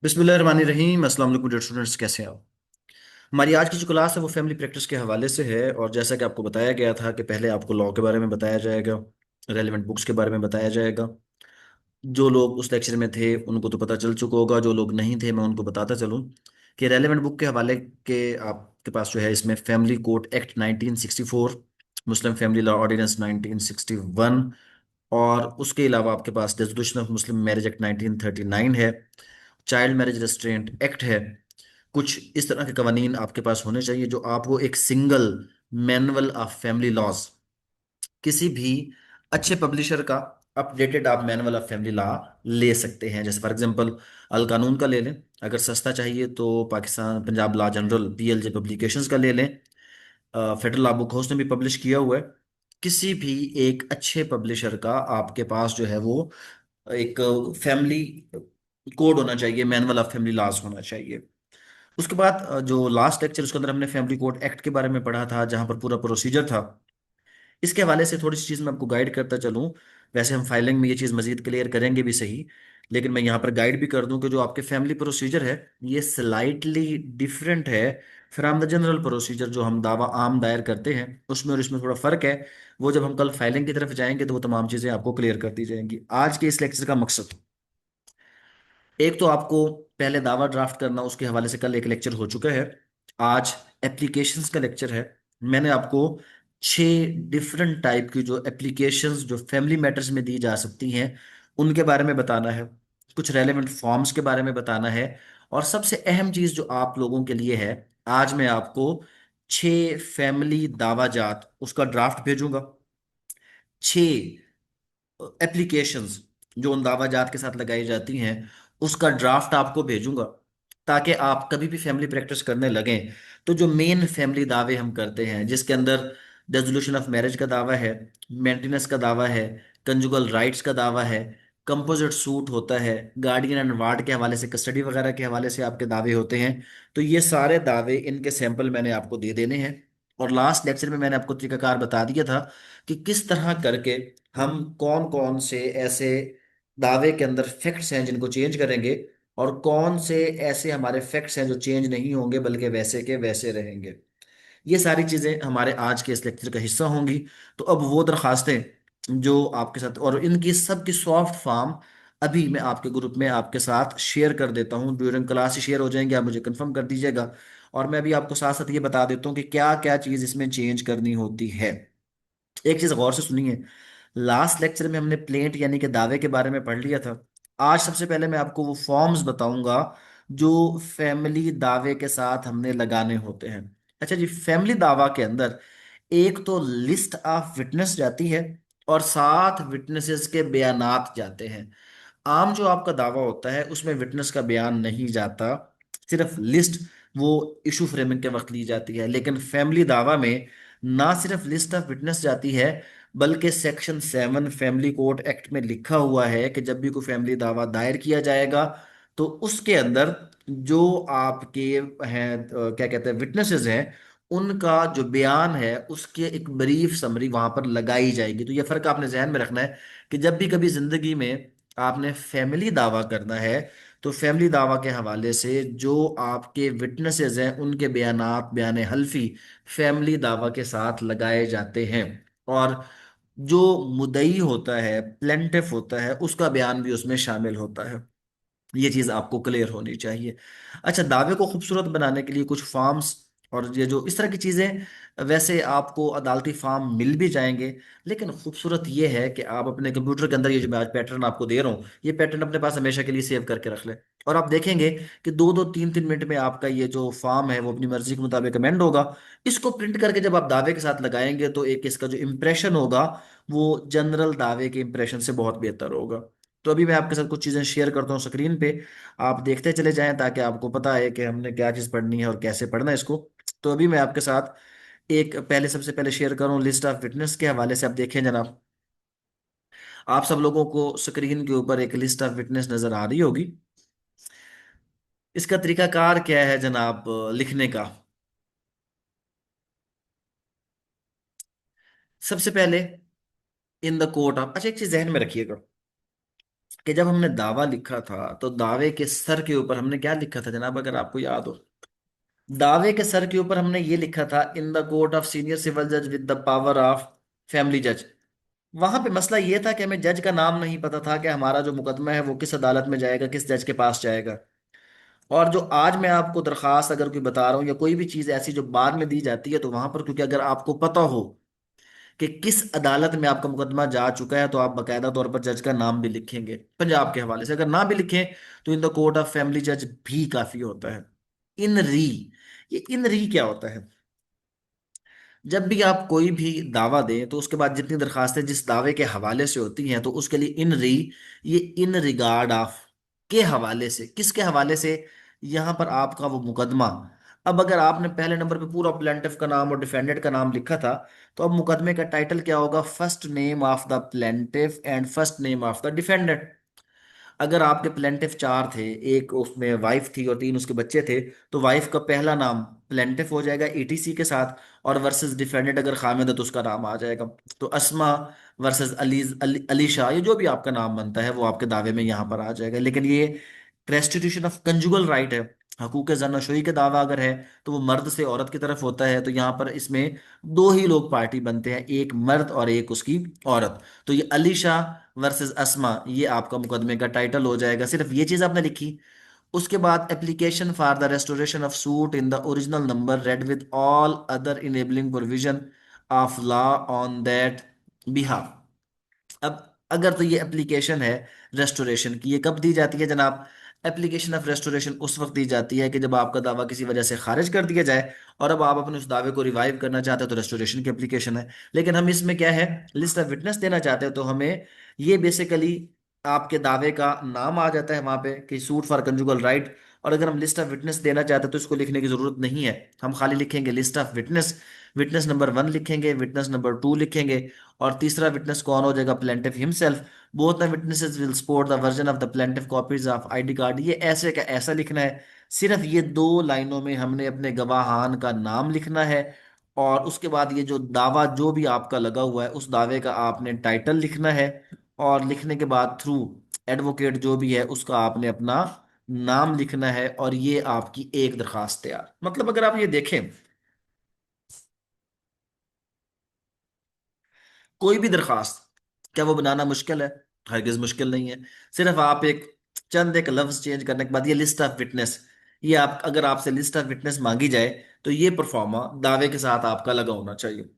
बिस्मिल्लाहिर्रहमानिर्रहीम। अस्सलाम वालेकुम डियर स्टूडेंट्स, कैसे हैं आप? हमारी आज की जो क्लास है वो फैमिली प्रैक्टिस के हवाले से है। और जैसा कि आपको बताया गया था कि पहले आपको लॉ के बारे में बताया जाएगा, रेलिवेंट बुक्स के बारे में बताया जाएगा। जो लोग उस लेक्चर में थे उनको तो पता चल चुका होगा, जो लोग नहीं थे मैं उनको बताता चलूँ कि रेलिवेंट बुक के हवाले के आपके पास जो है इसमें family code act 1964, Muslim family law ordinance 1961, और उसके अलावा आपके पास resolution of Muslim marriage act 1939 है, चाइल्ड मैरिज रेस्ट्रेंट एक्ट है। कुछ इस तरह के कवानीन आपके पास होने चाहिए जो आपको एक single manual of family laws, किसी भी अच्छे पब्लिशर का अपडेटेड आप मैनुअल ऑफ फैमिली लॉ ले सकते हैं। जैसे फॉर एग्जांपल अल कानून का ले लें, अगर सस्ता चाहिए तो Pakistan Punjab law journal PLJ publications का ले लें। फेडरल लॉ बुक हाउस ने भी पब्लिश किया हुआ है। किसी भी एक अच्छे पब्लिशर का आपके पास जो है वो एक फैमिली कोड होना चाहिए, मैनुअल ऑफ फैमिली लॉज होना चाहिए। उसके बाद जो लास्ट लेक्चर उसके अंदर हमने फैमिली कोड एक्ट के बारे में पढ़ा था, जहां पर पूरा प्रोसीजर था। इसके हवाले से थोड़ी सी चीज़ मैं आपको गाइड करता चलूँ। वैसे हम फाइलिंग में ये चीज़ मजीद क्लियर करेंगे भी सही, लेकिन मैं यहाँ पर गाइड भी कर दूं कि जो आपके फैमिली प्रोसीजर है ये स्लाइटली डिफरेंट है फ्रॉम द जनरल प्रोसीजर जो हम दावा आम दायर करते हैं उसमें, और इसमें थोड़ा फ़र्क है। वो जब हम कल फाइलिंग की तरफ जाएंगे तो वो तमाम चीज़ें आपको क्लियर कर दी जाएंगी। आज के इस लेक्चर का मकसद, एक तो आपको पहले दावा ड्राफ्ट करना, उसके हवाले से कल एक लेक्चर हो चुका है। आज एप्लीकेशंस का लेक्चर है। मैंने आपको 6 डिफरेंट टाइप की जो एप्लीकेशंस जो फैमिली मैटर्स में दी जा सकती हैं उनके बारे में बताना है। कुछ रेलेवेंट फॉर्म्स के बारे में बताना है। और सबसे अहम चीज जो आप लोगों के लिए है, आज मैं आपको 6 फैमिली दावाजात उसका ड्राफ्ट भेजूंगा। 6 एप्लीकेशंस जो उन दावाजात के साथ लगाई जाती हैं उसका ड्राफ्ट आपको भेजूंगा, ताकि आप कभी भी फैमिली प्रैक्टिस करने लगें तो जो मेन फैमिली दावे हम करते हैं जिसके अंदर रेजोल्यूशन ऑफ मैरिज का दावा है, मेंटेनेंस का दावा है, कंजुगल राइट्स का दावा है, कंपोजिट सूट होता है, गार्डियन एंड वार्ड के हवाले से, कस्टडी वगैरह के हवाले से आपके दावे होते हैं। तो ये सारे दावे, इनके सैंपल मैंने आपको दे देने हैं। और लास्ट लेक्चर में मैंने आपको तरीकाकार बता दिया था कि किस तरह करके हम कौन कौन से ऐसे दावे के अंदर फैक्ट्स हैं जिनको चेंज करेंगे, और कौन से ऐसे हमारे फैक्ट्स हैं जो चेंज नहीं होंगे बल्कि वैसे के वैसे रहेंगे। ये सारी चीजें हमारे आज के इस लेक्चर का हिस्सा होंगी। तो अब वो दरखास्तें जो आपके साथ, और इनकी सब की सॉफ्ट फॉर्म अभी मैं आपके ग्रुप में आपके साथ शेयर कर देता हूँ। ड्यूरिंग क्लास ही शेयर हो जाएंगे, आप मुझे कंफर्म कर दीजिएगा। और मैं अभी आपको साथ साथ ये बता देता हूँ कि क्या क्या चीज़ इसमें चेंज करनी होती है। एक चीज गौर से सुनिए, लास्ट लेक्चर में हमने प्लेंट यानी कि दावे के बारे में पढ़ लिया था। आज सबसे पहले मैं आपको वो फॉर्म्स बताऊंगा जो फैमिली दावे के साथ हमने लगाने होते हैं। अच्छा जी, फैमिली दावा के अंदर एक तो लिस्ट ऑफ विटनेस जाती है और 7 विटनेसेस के बयानात जाते हैं। आम जो आपका दावा होता है उसमें विटनेस का बयान नहीं जाता, सिर्फ लिस्ट वो इशू फ्रेमिंग के वक्त ली जाती है। लेकिन फैमिली दावा में ना सिर्फ लिस्ट ऑफ विटनेस जाती है, बल्कि सेक्शन 7 फैमिली कोर्ट एक्ट में लिखा हुआ है कि जब भी कोई फैमिली दावा दायर किया जाएगा तो उसके अंदर जो आपके हैं क्या कहते हैं विटनेसेस हैं, उनका जो बयान है उसके एक ब्रीफ समरी वहां पर लगाई जाएगी। तो ये फर्क आपने जहन में रखना है कि जब भी कभी जिंदगी में आपने फैमिली दावा करना है तो फैमिली दावा के हवाले से जो आपके विटनेसेस हैं उनके बयानात, बयान हल्फी फैमिली दावा के साथ लगाए जाते हैं। और जो मुदई होता है, प्लेंटिफ होता है, उसका बयान भी उसमें शामिल होता है। ये चीज आपको क्लियर होनी चाहिए। अच्छा, दावे को खूबसूरत बनाने के लिए कुछ फॉर्म्स और ये जो इस तरह की चीजें, वैसे आपको अदालती फॉर्म मिल भी जाएंगे, लेकिन खूबसूरत ये है कि आप अपने कंप्यूटर के अंदर ये जो मैं आज पैटर्न आपको दे रहा हूँ ये पैटर्न अपने पास हमेशा के लिए सेव करके रख लें। और आप देखेंगे कि 2-2 3-3 मिनट में आपका ये जो फॉर्म है वो अपनी मर्जी के मुताबिक अमेंड होगा। इसको प्रिंट करके जब आप दावे के साथ लगाएंगे तो एक इसका जो इम्प्रेशन होगा वो जनरल दावे के इम्प्रेशन से बहुत बेहतर होगा। तो अभी मैं आपके साथ कुछ चीज़ें शेयर करता हूँ स्क्रीन पे, आप देखते चले जाएं ताकि आपको पता है कि हमने क्या चीज़ पढ़नी है और कैसे पढ़ना है इसको। तो अभी मैं आपके साथ एक पहले सबसे पहले शेयर करूँ लिस्ट ऑफ विटनेस के हवाले से। आप देखें जनाब, आप सब लोगों को स्क्रीन के ऊपर एक लिस्ट ऑफ विटनेस नज़र आ रही होगी। इसका तरीकाकार क्या है जनाब लिखने का? सबसे पहले इन द कोर्ट ऑफ, अच्छा एक चीज़ जहन में रखिएगा, कि जब हमने दावा लिखा था तो दावे के सर के ऊपर हमने क्या लिखा था जनाब, अगर आपको याद हो। दावे के सर के ऊपर हमने ये लिखा था, इन the court of senior civil जज with the power of family जज। वहां पे मसला ये था कि हमें जज का नाम नहीं पता था कि हमारा जो मुकदमा है वो किस अदालत में जाएगा, किस जज के पास जाएगा। और जो आज मैं आपको दरखास्त अगर कोई बता रहा हूँ या कोई भी चीज़ ऐसी जो बाद में दी जाती है, तो वहां पर क्योंकि अगर आपको पता हो कि किस अदालत में आपका मुकदमा जा चुका है, तो आप बाकायदा तौर पर जज का नाम भी लिखेंगे पंजाब के हवाले से। अगर ना भी लिखें तो in the court of family जज भी काफी होता है। इन री, ये इन री क्या होता है? जब भी आप कोई भी दावा दें तो उसके बाद जितनी दरखास्तें जिस दावे के हवाले से होती हैं, तो उसके लिए इन री, ये इन रिगार्ड ऑफ के हवाले से, किसके हवाले से? यहां पर आपका वो मुकदमा। अब अगर आपने पहले नंबर पे पूरा प्लेंटिफ का नाम और डिफेंडेंट का नाम लिखा था, तो अब मुकदमे का टाइटल क्या होगा? First name of the plaintiff and first name of the defendant. अगर आपके प्लेंटिफ चार थे, एक उसमें वाइफ थी और तीन उसके बच्चे थे, तो वाइफ का पहला नाम प्लेंटिफ हो जाएगा ईटीसी के साथ, और वर्सेस डिफेंडेंट अगर खामिद है तो उसका नाम आ जाएगा। तो अस्मा वर्सेस अलीशा, ये जो भी आपका नाम बनता है वो आपके दावे में यहाँ पर आ जाएगा। लेकिन ये रेस्टिट्यूशन ऑफ कंजुगल राइट है, हकूक ज़नाशोई के दावा अगर है तो वो मर्द से औरत की तरफ होता है। तो यहाँ पर इसमें दो ही लोग पार्टी बनते हैं, एक मर्द और एक उसकी औरत। तो ये अलीशा वर्सेस अस्मा, ये आपका मुकदमे का टाइटल हो जाएगा। सिर्फ ये चीज आपने लिखी। उसके बाद application for the restoration of suit in the original number read with all other enabling provision of law on that behalf. अब अगर तो ये एप्लीकेशन है रेस्टोरेशन की, ये कब दी जाती है जनाब? एप्लीकेशन ऑफ रेस्टोरेशन उस वक्त दी जाती है कि जब आपका दावा किसी वजह से खारिज कर दिया जाए और अब आप अपने उस दावे को रिवाइव करना चाहते हो, तो रेस्टोरेशन की एप्लीकेशन है। लेकिन हम इसमें क्या है, लिस्ट ऑफ विटनेस देना चाहते हो, तो हमें ये बेसिकली आपके दावे का नाम आ जाता है वहां पे कि सूट फॉर कंजुगल राइट। और अगर हम लिस्ट ऑफ विटनेस देना चाहते हैं तो इसको लिखने की जरूरत नहीं है, हम खाली लिखेंगे list of witness. Witness number 1 लिखेंगे, विटनेस नंबर 2 लिखेंगे, और तीसरा विटनेस कौन हो जाएगा? Plaintiff himself. Both the witnesses will support the version of the plaintiff copies of ID card. ये ऐसे का ऐसा लिखना है। सिर्फ ये दो लाइनों में हमने अपने गवाहान का नाम लिखना है, और उसके बाद ये जो दावा जो भी आपका लगा हुआ है उस दावे का आपने टाइटल लिखना है, और लिखने के बाद थ्रू एडवोकेट जो भी है उसका आपने अपना नाम लिखना है, और ये आपकी एक दरखास्त तैयार। मतलब अगर आप ये देखें, कोई भी दरखास्त, क्या वो बनाना मुश्किल है? हरगिज मुश्किल नहीं है। सिर्फ आप चंद एक लफ्ज चेंज करने के बाद ये लिस्ट ऑफ विटनेस, ये आप अगर आपसे लिस्ट ऑफ विटनेस मांगी जाए, तो ये परफॉर्मा दावे के साथ आपका लगा होना चाहिए।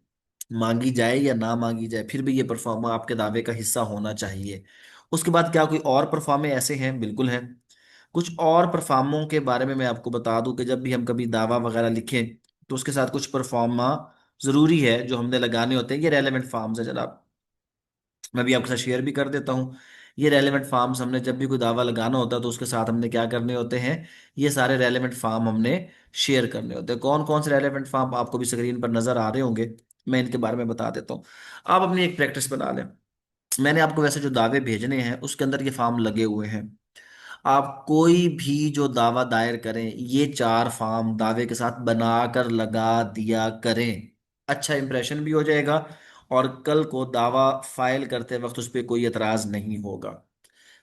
मांगी जाए या ना मांगी जाए, फिर भी ये परफॉर्मा आपके दावे का हिस्सा होना चाहिए। उसके बाद क्या कोई और परफॉर्मे ऐसे हैं? बिल्कुल हैं। कुछ और परफॉर्मों के बारे में मैं आपको बता दूं कि जब भी हम कभी दावा वगैरह लिखें तो उसके साथ कुछ परफॉर्मा जरूरी है जो हमने लगाने होते हैं। ये रेलेवेंट फॉर्म्स है जनाब, मैं भी आपके साथ शेयर भी कर देता हूँ। ये रेलेवेंट फॉर्म्स हमने जब भी कोई दावा लगाना होता है तो उसके साथ हमने क्या करने होते हैं, ये सारे रेलेवेंट फॉर्म हमने शेयर करने होते हैं। कौन कौन से रेलेवेंट फॉर्म आपको भी स्क्रीन पर नजर आ रहे होंगे, मैं इनके बारे में बता देता हूँ। आप अपनी एक प्रैक्टिस बना लें। मैंने आपको वैसे जो दावे भेजने हैं उसके अंदर ये फॉर्म लगे हुए हैं। आप कोई भी जो दावा दायर करें, ये चार फॉर्म दावे के साथ बनाकर लगा दिया करें। अच्छा इंप्रेशन भी हो जाएगा, और कल को दावा फाइल करते वक्त उस पर कोई एतराज नहीं होगा।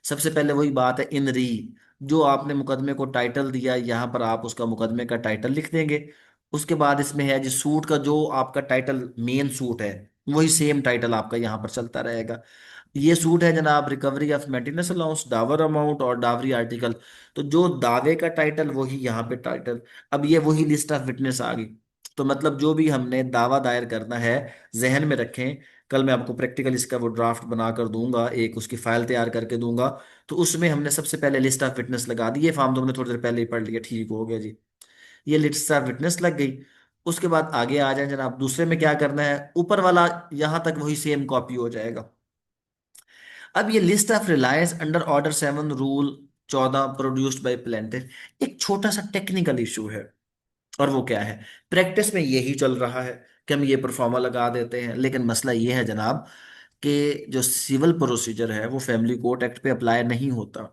सबसे पहले वही बात है, इन री, जो आपने मुकदमे को टाइटल दिया यहाँ पर आप उसका मुकदमे का टाइटल लिख देंगे। उसके बाद इसमें है जी सूट का जो आपका टाइटल मेन सूट है, वही सेम टाइटल आपका यहाँ पर चलता रहेगा। ये सूट है जनाब recovery of maintenance allowance, dower amount और डावरी आर्टिकल। तो जो दावे का टाइटल वही यहाँ पे टाइटल। अब ये वही लिस्ट ऑफ विटनेस आ गई। तो मतलब जो भी हमने दावा दायर करना है, जहन में रखें। कल मैं आपको प्रैक्टिकल इसका वो ड्राफ्ट बना कर दूंगा, एक उसकी फाइल तैयार करके दूंगा। तो उसमें हमने सबसे पहले लिस्ट ऑफ विटनेस लगा दी। ये फॉर्म तो हमने थोड़ी देर पहले ही पढ़ लिया, ठीक हो गया जी। ये लिस्ट ऑफ विटनेस लग गई। उसके बाद आगे आ जाए जनाब, दूसरे में क्या करना है, ऊपर वाला यहां तक वही सेम कॉपी हो जाएगा। अब ये list of Reliance under order 7 rule 14 produced by plaintiff, एक छोटा सा टेक्निकल इशू है। और वो क्या है, प्रैक्टिस में यही चल रहा है कि हम ये परफॉर्मा लगा देते हैं, लेकिन मसला ये है जनाब कि जो सिविल प्रोसीजर है वो फैमिली कोर्ट एक्ट पे अप्लाई नहीं होता,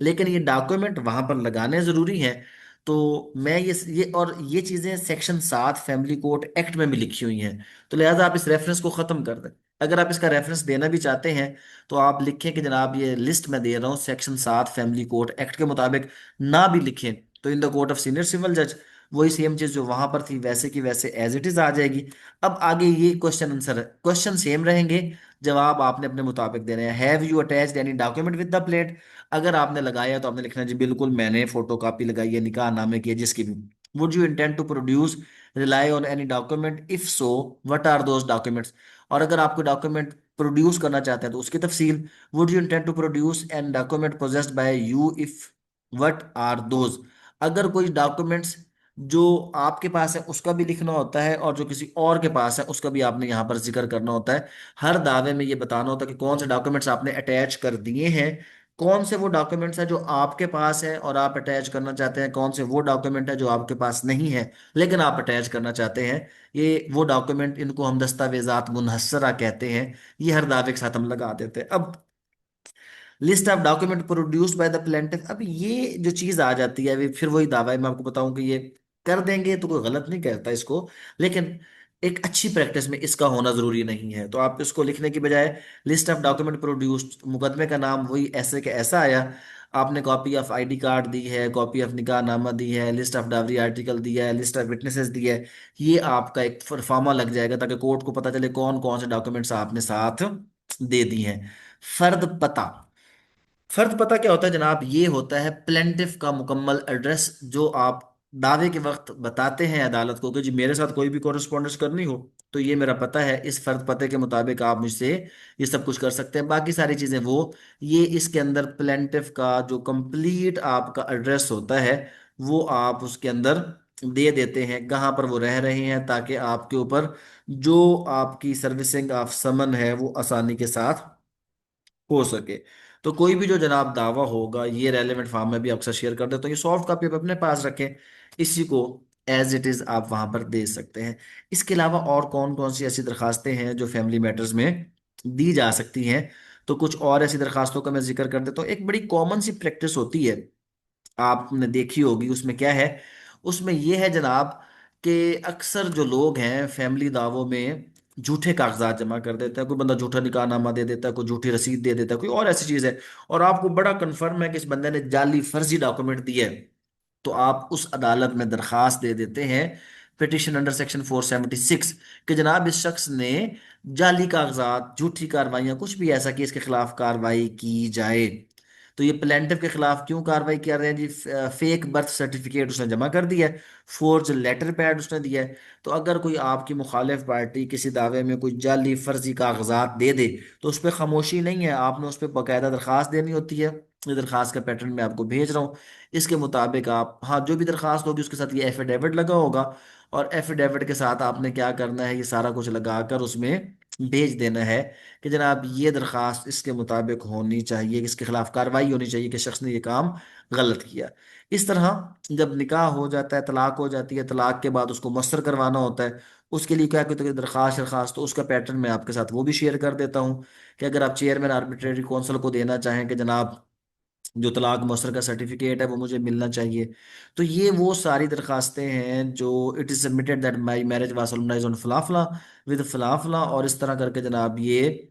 लेकिन ये डॉक्यूमेंट वहां पर लगाने जरूरी हैं। तो मैं ये चीजें सेक्शन 7 फैमिली कोर्ट एक्ट में भी लिखी हुई हैं, तो लिहाजा आप इस रेफरेंस को खत्म कर दें। अगर आप इसका रेफरेंस देना भी चाहते हैं तो आप लिखें कि जनाब ये लिस्ट मैं दे रहा हूँ सेक्शन 7 फैमिली कोर्ट एक्ट के मुताबिक, ना भी लिखें तो in the court of senior civil जज वही सेम चीज जो वहां पर थी वैसे की वैसे एज इट इज आ जाएगी। अब आगे ये क्वेश्चन आंसर है, क्वेश्चन सेम रहेंगे, जवाब आपने अपने मुताबिक देने हैं। Have you attached any document with the plate? अगर आपने लगाया तो आपने लिखना है जी बिल्कुल मैंने फोटो कॉपी लगाई है निकाह नामे की है जिसकी भी। Would you intend to produce rely on any document, if so what are those documents? और अगर आपको डॉक्यूमेंट प्रोड्यूस करना चाहते हैं तो उसकी तफसील। Would you intend to produce an document possessed by you, if what are those? अगर कोई डॉक्यूमेंट्स जो आपके पास है उसका भी लिखना होता है और जो किसी और के पास है उसका भी आपने यहाँ पर जिक्र करना होता है। हर दावे में ये बताना होता है कि कौन से डॉक्यूमेंट्स आपने अटैच कर दिए हैं, कौन से वो डॉक्यूमेंट्स हैं जो आपके पास है और आप अटैच करना चाहते हैं, कौन से वो डॉक्यूमेंट है जो आपके पास नहीं है लेकिन आप अटैच करना चाहते हैं। ये वो डॉक्यूमेंट, इनको हम दस्तावेजात मुनहसरा कहते हैं। ये हर दावे के साथ हम लगा देते हैं। अब list of document produced by the plaintiff, अब ये जो चीज आ जाती है अभी फिर वही दावा है। मैं आपको बताऊं कि ये कर देंगे तो कोई गलत नहीं कहता इसको, लेकिन एक अच्छी प्रैक्टिस में इसका होना जरूरी नहीं है। तो आप इसको लिखने की बजाय लिस्ट ऑफ डॉक्यूमेंट प्रोड्यूस्ड, मुकदमे का नाम वही ऐसे के ऐसा आया, आपने कॉपी ऑफ आईडी कार्ड दी है, कॉपी ऑफ निकाह नामा दी है, लिस्ट ऑफ डावरी आर्टिकल दिया है, लिस्ट ऑफ विटनेसेस दी है। ये आपका एक फरफार्मा लग जाएगा ताकि कोर्ट को पता चले कौन कौन से डॉक्यूमेंट्स आपने साथ दे दिए हैं। फर्द पता, फर्द पता क्या होता है जनाब? ये होता है प्लेंटिफ का मुकम्मल एड्रेस जो आप दावे के वक्त बताते हैं अदालत को कि जी मेरे साथ कोई भी कॉरेस्पॉन्डेंस करनी हो तो ये मेरा पता है, इस फर्द पते के मुताबिक आप मुझसे ये सब कुछ कर सकते हैं। बाकी सारी चीजें वो, ये इसके अंदर प्लेंटिफ का जो कंप्लीट आपका एड्रेस होता है वो आप उसके अंदर दे देते हैं कहाँ पर वो रह रहे हैं, ताकि आपके ऊपर जो आपकी सर्विसिंग ऑफ समन है वो आसानी के साथ हो सके। तो कोई भी जो जनाब दावा होगा ये रेलेवेंट फॉर्म में भी अक्सर शेयर कर देते, तो ये सॉफ्ट कॉपी आप अपने पास रखें, इसी को एज इट इज आप वहां पर दे सकते हैं। इसके अलावा और कौन कौन सी ऐसी दरखास्तें हैं जो फैमिली मैटर्स में दी जा सकती हैं? तो कुछ और ऐसी दरखास्तों का मैं जिक्र कर देता हूँ। एक बड़ी कॉमन सी प्रैक्टिस होती है, आपने देखी होगी, उसमें क्या है? उसमें यह है जनाब कि अक्सर जो लोग हैं फैमिली दावों में झूठे कागजात जमा कर देता है। कोई बंदा झूठा निकाहनामा दे देता है, कोई झूठी रसीद दे देता है, कोई और ऐसी चीज है, और आपको बड़ा कंफर्म है कि इस बंदे ने जाली फर्जी डॉक्यूमेंट दिए है। तो आप उस अदालत में दरखास्त दे देते हैं, पिटिशन अंडर सेक्शन 476, कि जनाब इस शख्स ने जाली कागजात, झूठी कार्रवाइयां, कुछ भी ऐसा कि इसके खिलाफ कार्रवाई की जाए। तो ये प्लेंटिफ के खिलाफ क्यों कार्रवाई कर रहे हैं जी? फेक बर्थ सर्टिफिकेट उसने जमा कर दिया है, फोर्ज लेटर पैड उसने दिया है। तो अगर कोई आपकी मुखालिफ पार्टी किसी दावे में कोई जाली फर्जी कागजात दे दे तो उस पर खामोशी नहीं है, आपने उस पर बाकायदा दरखास्त देनी होती है। ये दरखास्त का पैटर्न मैं आपको भेज रहा हूँ, इसके मुताबिक आप, हाँ, जो भी दरखास्त होगी उसके साथ ये एफिडेविट लगा होगा, और एफिडेविट के साथ आपने क्या करना है, ये सारा कुछ लगाकर उसमें भेज देना है कि जनाब ये दरखास्त इसके मुताबिक होनी चाहिए, इसके खिलाफ कार्रवाई होनी चाहिए कि शख्स ने ये काम गलत किया। इस तरह जब निकाह हो जाता है, तलाक हो जाती है, तलाक के बाद उसको मुअस्सर करवाना होता है, उसके लिए क्या कहते हैं दरखास्त दरखास्त, तो उसका पैटर्न मैं आपके साथ वो भी शेयर कर देता हूँ कि अगर आप चेयरमैन आर्बिट्रेटरी काउंसिल को देना चाहें कि जनाब जो तलाक मुअस्सर का सर्टिफिकेट है वो मुझे मिलना चाहिए, तो ये वो सारी दरखास्तें हैं जो it is submitted that my marriage was solemnized on फलाफला विद फलाफला, और इस तरह करके जनाब ये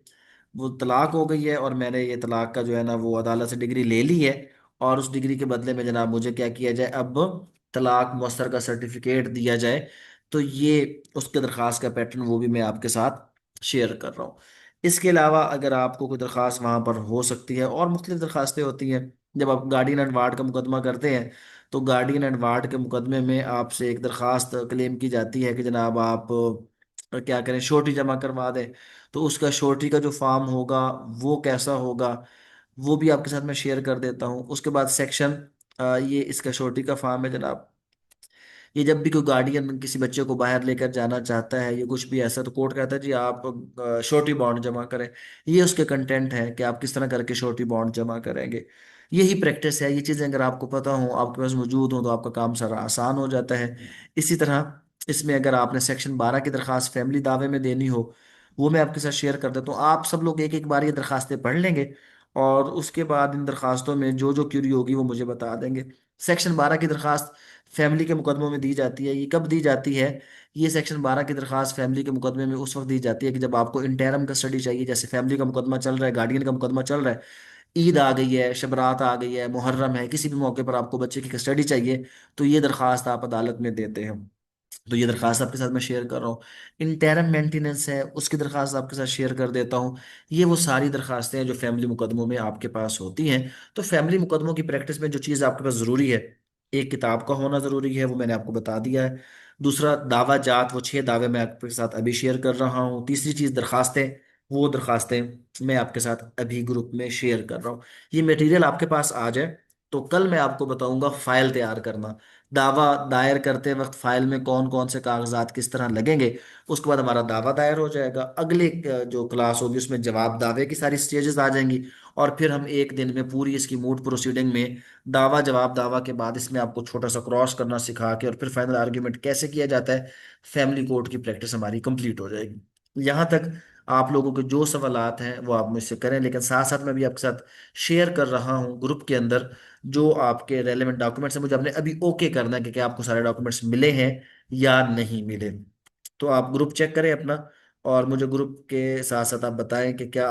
वो तलाक हो गई है और मैंने ये तलाक का जो है ना वो अदालत से डिग्री ले ली है, और उस डिग्री के बदले में जनाब मुझे क्या किया जाए, अब तलाक मुअस्सर का सर्टिफिकेट दिया जाए। तो ये उसके दरख्वास्त का पैटर्न वो भी मैं आपके साथ शेयर कर रहा हूँ। इसके अलावा अगर आपको कोई दरख्वास्त वहाँ पर हो सकती है, और मुख्तलिफ दरखास्तें होती हैं। जब आप गार्डियन एंड वार्ड का मुकदमा करते हैं तो गार्डियन एंड वार्ड के मुकदमे में आपसे एक दरखास्त क्लेम की जाती है कि जनाब आप क्या करें, श्योरिटी जमा करवा दें। तो उसका श्योरिटी का जो फॉर्म होगा वो कैसा होगा वो भी आपके साथ मैं शेयर कर देता हूँ। उसके बाद सेक्शन, ये इसका श्योरिटी का फॉर्म है जनाब। ये जब भी कोई गार्डियन किसी बच्चे को बाहर लेकर जाना चाहता है या कुछ भी ऐसा, तो कोर्ट कहता है जी आप श्योरिटी बॉन्ड जमा करें। ये उसके कंटेंट है कि आप किस तरह करके श्योरिटी बॉन्ड जमा करेंगे। यही प्रैक्टिस है, ये चीज़ें अगर आपको पता हो, आपके पास मौजूद हो, तो आपका काम सारा आसान हो जाता है। इसी तरह इसमें अगर आपने सेक्शन 12 की दरखास्त फैमिली दावे में देनी हो, वो मैं आपके साथ शेयर कर देता हूँ। आप सब लोग एक एक बार ये दरखास्तें पढ़ लेंगे और उसके बाद इन दरखास्तों में जो जो क्यूरी होगी वो मुझे बता देंगे। सेक्शन 12 की दरखास्त फैमिली के मुकदमों में दी जाती है। ये कब दी जाती है? ये सेक्शन 12 की दरखास्त फैमिली के मुकदमे में उस वक्त दी जाती है कि जब आपको इंटरम कस्टडी चाहिए। जैसे फैमिली का मुकदमा चल रहा है, गार्डियन का मुकदमा चल रहा है, ईद आ गई है, शबरात आ गई है, मुहर्रम है, किसी भी मौके पर आपको बच्चे की कस्टडी चाहिए, तो ये दरखास्त आप अदालत में देते हैं। तो ये दरखास्त आपके साथ मैं शेयर कर रहा हूँ। इंटरम मेंटेनेंस है, उसकी दरखास्त आपके साथ शेयर कर देता हूँ। ये वो सारी दरखास्तें हैं जो फैमिली मुकदमों में आपके पास होती हैं। तो फैमिली मुकदमों की प्रैक्टिस में जो चीज़ आपके पास ज़रूरी है, एक किताब का होना ज़रूरी है, वो मैंने आपको बता दिया है। दूसरा दावा जात, वो 6 दावे मैं आपके साथ अभी शेयर कर रहा हूँ। तीसरी चीज़ दरखास्तें, वो दरखास्तें मैं आपके साथ अभी ग्रुप में शेयर कर रहा हूँ। ये मटेरियल आपके पास आ जाए तो कल मैं आपको बताऊंगा फाइल तैयार करना। दावा दायर करते वक्त फाइल में कौन कौन से कागजात किस तरह लगेंगे। उसके बाद हमारा दावा दायर हो जाएगा। अगले जो क्लास होगी उसमें जवाब दावे की सारी स्टेजेस आ जाएंगी। और फिर हम एक दिन में पूरी इसकी मूड प्रोसीडिंग में दावा जवाब दावा के बाद इसमें आपको छोटा सा क्रॉस करना सिखा के और फिर फाइनल आर्ग्यूमेंट कैसे किया जाता है, फैमिली कोर्ट की प्रैक्टिस हमारी कंप्लीट हो जाएगी। यहाँ तक आप लोगों के जो सवालात हैं वो आप मुझसे करें, लेकिन साथ साथ मैं भी आपके साथ शेयर कर रहा हूँ ग्रुप के अंदर जो आपके रेलेवेंट डॉक्यूमेंट्स हैं। मुझे आपने अभी ओके करना है कि क्या आपको सारे डॉक्यूमेंट्स मिले हैं या नहीं मिले। तो आप ग्रुप चेक करें अपना, और मुझे ग्रुप के साथ साथ आप बताएं कि क्या